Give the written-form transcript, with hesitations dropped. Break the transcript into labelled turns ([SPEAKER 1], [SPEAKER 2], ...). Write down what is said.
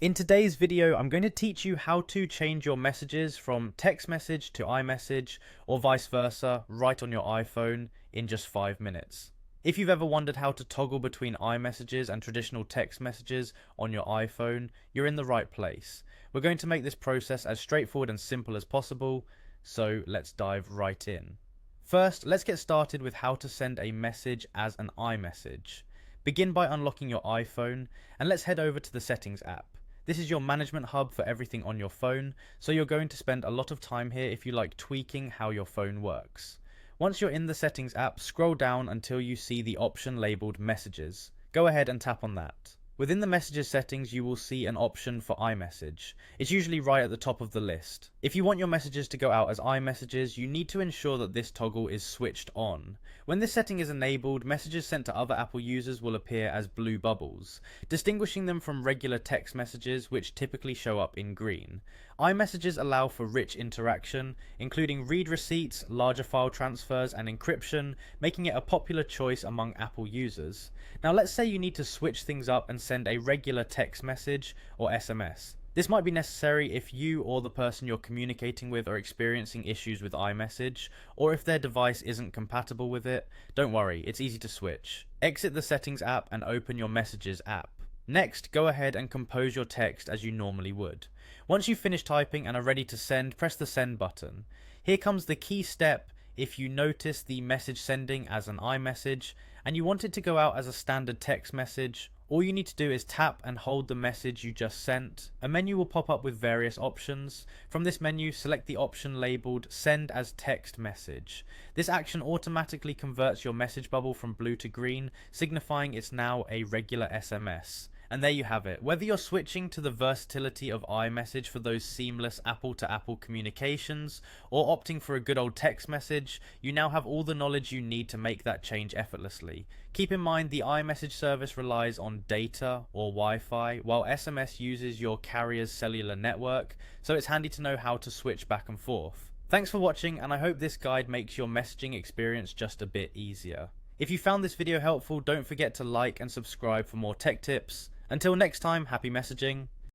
[SPEAKER 1] In today's video, I'm going to teach you how to change your messages from text message to iMessage or vice versa right on your iPhone in just 5 minutes. If you've ever wondered how to toggle between iMessages and traditional text messages on your iPhone, you're in the right place. We're going to make this process as straightforward and simple as possible, so let's dive right in. First, let's get started with how to send a message as an iMessage. Begin by unlocking your iPhone, and let's head over to the Settings app. This is your management hub for everything on your phone, so you're going to spend a lot of time here if you like tweaking how your phone works. Once you're in the Settings app, scroll down until you see the option labeled Messages. Go ahead and tap on that. Within the Messages settings, you will see an option for iMessage. It's usually right at the top of the list. If you want your messages to go out as iMessages, you need to ensure that this toggle is switched on. When this setting is enabled, messages sent to other Apple users will appear as blue bubbles, distinguishing them from regular text messages which typically show up in green. iMessages allow for rich interaction, including read receipts, larger file transfers, and encryption, making it a popular choice among Apple users. Now let's say you need to switch things up and send a regular text message or SMS. This might be necessary if you or the person you're communicating with are experiencing issues with iMessage, or if their device isn't compatible with it. Don't worry, it's easy to switch. Exit the Settings app and open your Messages app. Next, go ahead and compose your text as you normally would. Once you've finished typing and are ready to send, press the Send button. Here comes the key step. If you notice the message sending as an iMessage and you want it to go out as a standard text message, all you need to do is tap and hold the message you just sent. A menu will pop up with various options. From this menu, select the option labeled Send as Text Message. This action automatically converts your message bubble from blue to green, signifying it's now a regular SMS. And there you have it. Whether you're switching to the versatility of iMessage for those seamless Apple-to-Apple communications, or opting for a good old text message, you now have all the knowledge you need to make that change effortlessly. Keep in mind the iMessage service relies on data or Wi-Fi, while SMS uses your carrier's cellular network, so it's handy to know how to switch back and forth. Thanks for watching, and I hope this guide makes your messaging experience just a bit easier. If you found this video helpful, don't forget to like and subscribe for more tech tips. Until next time, happy messaging.